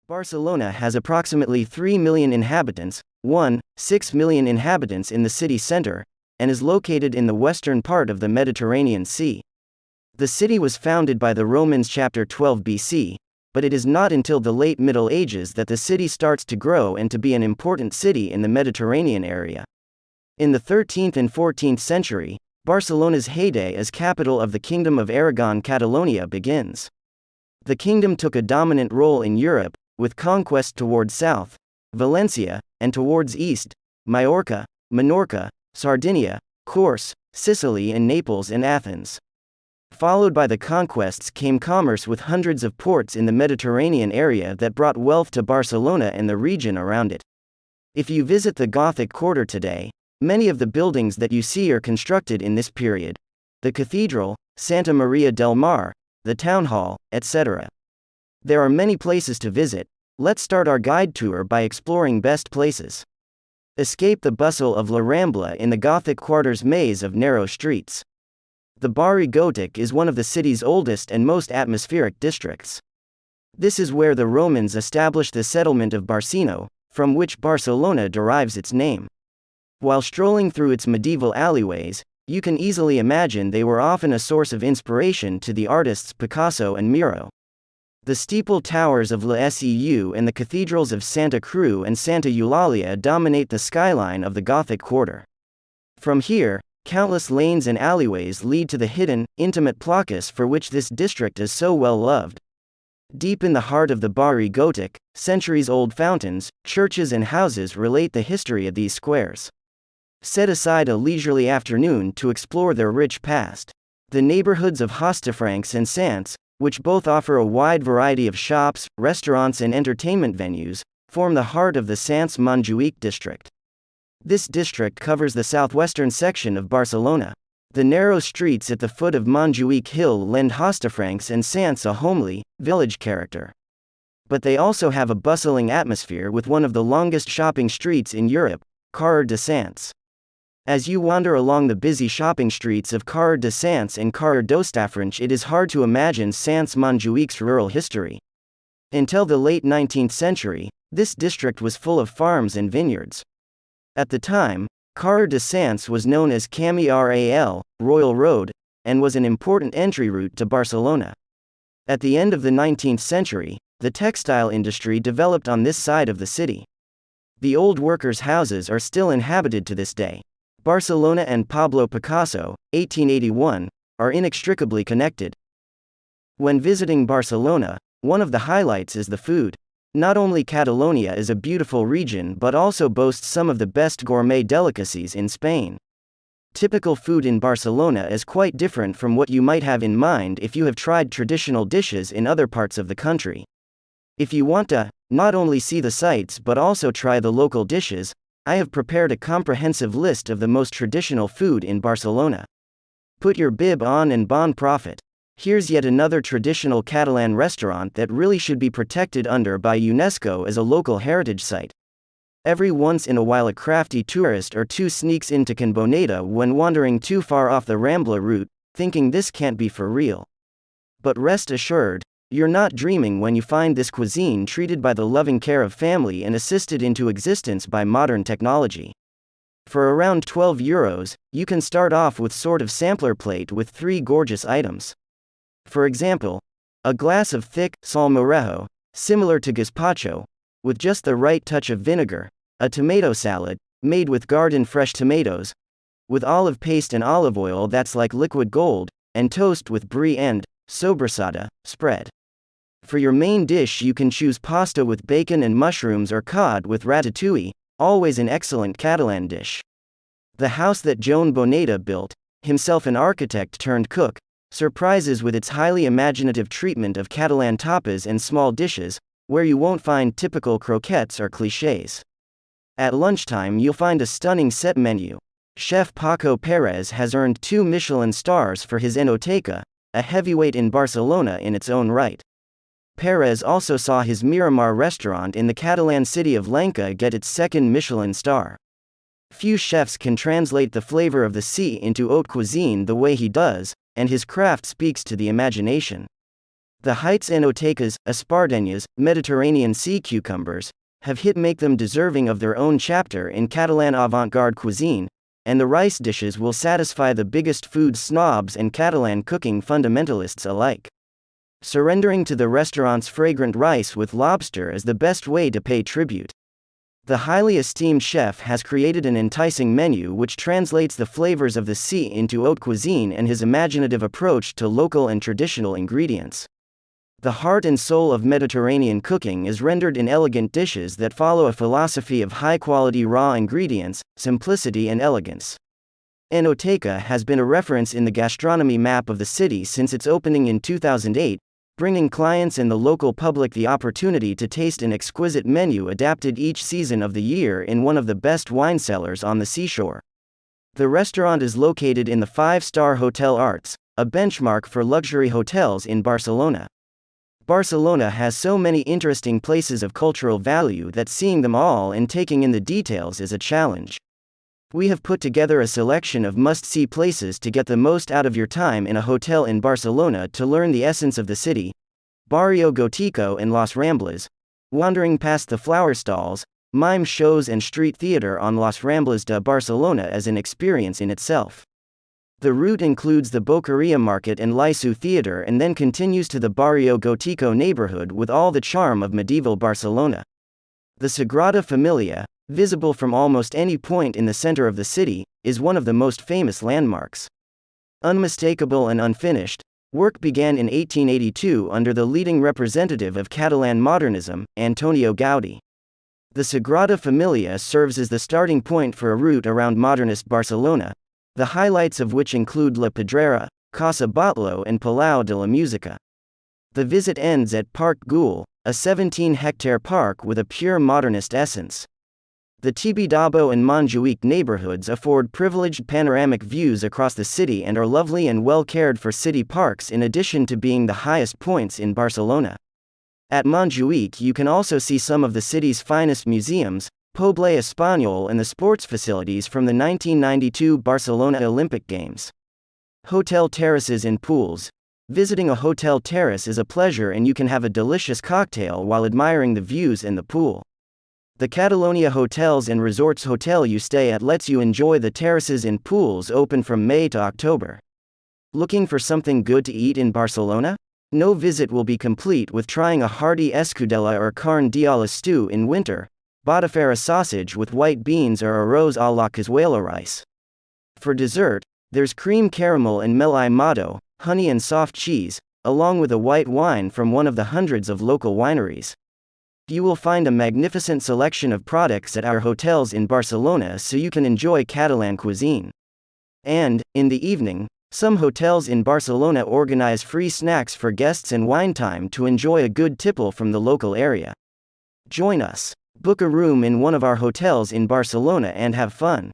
Barcelona has approximately 3 million inhabitants, 1.6 million inhabitants in the city center, and is located in the western part of the Mediterranean Sea. The city was founded by the Romans chapter 12 BC, but it is not until the late Middle Ages that the city starts to grow and to be an important city in the Mediterranean area. In the 13th and 14th century, Barcelona's heyday as capital of the Kingdom of Aragon-Catalonia begins. The kingdom took a dominant role in Europe, with conquest towards south, Valencia, and towards east, Mallorca, Menorca, Sardinia, Corse, Sicily and Naples and Athens. Followed by the conquests came commerce with hundreds of ports in the Mediterranean area that brought wealth to Barcelona and the region around it. If you visit the Gothic quarter today, many of the buildings that you see are constructed in this period: the Cathedral, Santa María del Mar, the Townhall, etc. There are many places to visit. Let's start our guide tour by exploring best places. Escape the bustle of La Rambla in the Gothic quarter's maze of narrow streets. The Barri Gothic is one of the city's oldest and most atmospheric districts. This is where the Romans established the settlement of Barcino, from which Barcelona derives its name. While strolling through its medieval alleyways, you can easily imagine they were often a source of inspiration to the artists Picasso and Miro. The steeple towers of La Seu and the cathedrals of Santa Cruz and Santa Eulalia dominate the skyline of the Gothic quarter. From here, countless lanes and alleyways lead to the hidden, intimate places for which this district is so well loved. Deep in the heart of the Barri Gothic, centuries-old fountains, churches and houses relate the history of these squares. Set aside a leisurely afternoon to explore their rich past. The neighborhoods of Hostafrancs and Sants, which both offer a wide variety of shops, restaurants and entertainment venues, form the heart of the Sants-Montjuïc district. This district covers the southwestern section of Barcelona. The narrow streets at the foot of Montjuïc Hill lend Hostafrancs and Sants a homely, village character. But they also have a bustling atmosphere with one of the longest shopping streets in Europe, Carrer de Sants. As you wander along the busy shopping streets of Carrer de Sants and Carrer d'Hostafrancs, it is hard to imagine Sants-Montjuïc's rural history. Until the late 19th century, this district was full of farms and vineyards. At the time, Carrer de Sants was known as Camí Real, Royal Road, and was an important entry route to Barcelona. At the end of the 19th century, the textile industry developed on this side of the city. The old workers' houses are still inhabited to this day. Barcelona and Pablo Picasso, 1881, are inextricably connected. When visiting Barcelona, one of the highlights is the food. Not only Catalonia is a beautiful region but also boasts some of the best gourmet delicacies in Spain. Typical food in Barcelona is quite different from what you might have in mind if you have tried traditional dishes in other parts of the country. If you want to not only see the sights but also try the local dishes, I have prepared a comprehensive list of the most traditional food in Barcelona. Put your bib on and bon profit. Here's yet another traditional Catalan restaurant that really should be protected by UNESCO as a local heritage site. Every once in a while a crafty tourist or two sneaks into Can Boneta when wandering too far off the Rambla route, thinking this can't be for real. But rest assured, you're not dreaming when you find this cuisine treated by the loving care of family and assisted into existence by modern technology. For around €12, you can start off with sort of sampler plate with 3 gorgeous items. For example, a glass of thick salmorejo, similar to gazpacho, with just the right touch of vinegar, a tomato salad, made with garden fresh tomatoes, with olive paste and olive oil that's like liquid gold, and toast with brie and sobrasada spread. For your main dish you can choose pasta with bacon and mushrooms or cod with ratatouille, always an excellent Catalan dish. The house that Joan Boneta built, himself an architect turned cook, surprises with its highly imaginative treatment of Catalan tapas and small dishes, where you won't find typical croquettes or clichés. At lunchtime you'll find a stunning set menu. Chef Paco Pérez has earned 2 Michelin stars for his Enoteca, a heavyweight in Barcelona in its own right. Pérez also saw his Miramar restaurant in the Catalan city of Lanka get its 2nd Michelin star. Few chefs can translate the flavor of the sea into haute cuisine the way he does, and his craft speaks to the imagination. The Heights enotecas, espardeñas, Mediterranean sea cucumbers, have hit make them deserving of their own chapter in Catalan avant-garde cuisine, and the rice dishes will satisfy the biggest food snobs and Catalan cooking fundamentalists alike. Surrendering to the restaurant's fragrant rice with lobster is the best way to pay tribute. The highly esteemed chef has created an enticing menu which translates the flavors of the sea into haute cuisine and his imaginative approach to local and traditional ingredients. The heart and soul of Mediterranean cooking is rendered in elegant dishes that follow a philosophy of high-quality raw ingredients, simplicity and elegance. Enoteca has been a reference in the gastronomy map of the city since its opening in 2008, bringing clients and the local public the opportunity to taste an exquisite menu adapted each season of the year in one of the best wine cellars on the seashore. The restaurant is located in the 5-star Hotel Arts, a benchmark for luxury hotels in Barcelona. Barcelona has so many interesting places of cultural value that seeing them all and taking in the details is a challenge. We have put together a selection of must-see places to get the most out of your time in a hotel in Barcelona to learn the essence of the city, Barrio Gótico and Las Ramblas, wandering past the flower stalls, mime shows and street theater on Las Ramblas de Barcelona as an experience in itself. The route includes the Boqueria Market and Liceu Theater and then continues to the Barrio Gótico neighborhood with all the charm of medieval Barcelona. The Sagrada Familia, visible from almost any point in the center of the city, is one of the most famous landmarks. Unmistakable and unfinished, work began in 1882 under the leading representative of Catalan modernism, Antonio Gaudí. The Sagrada Familia serves as the starting point for a route around modernist Barcelona, the highlights of which include La Pedrera, Casa Batlló and Palau de la Música. The visit ends at Parc Güell, a 17-hectare park with a pure modernist essence. The Tibidabo and Montjuïc neighborhoods afford privileged panoramic views across the city and are lovely and well cared for city parks in addition to being the highest points in Barcelona. At Montjuïc you can also see some of the city's finest museums, Poble Espanyol and the sports facilities from the 1992 Barcelona Olympic Games. Hotel terraces and pools. Visiting a hotel terrace is a pleasure and you can have a delicious cocktail while admiring the views and the pool. The Catalonia Hotels and Resorts hotel you stay at lets you enjoy the terraces and pools open from May to October. Looking for something good to eat in Barcelona? No visit will be complete with trying a hearty escudella or carn d'olla stew in winter, botifarra sausage with white beans or arroz a la cazuela rice. For dessert, there's cream caramel and mel ahumado, honey and soft cheese, along with a white wine from one of the hundreds of local wineries. You will find a magnificent selection of products at our hotels in Barcelona so you can enjoy Catalan cuisine. And, in the evening, some hotels in Barcelona organize free snacks for guests and wine time to enjoy a good tipple from the local area. Join us. Book a room in one of our hotels in Barcelona and have fun.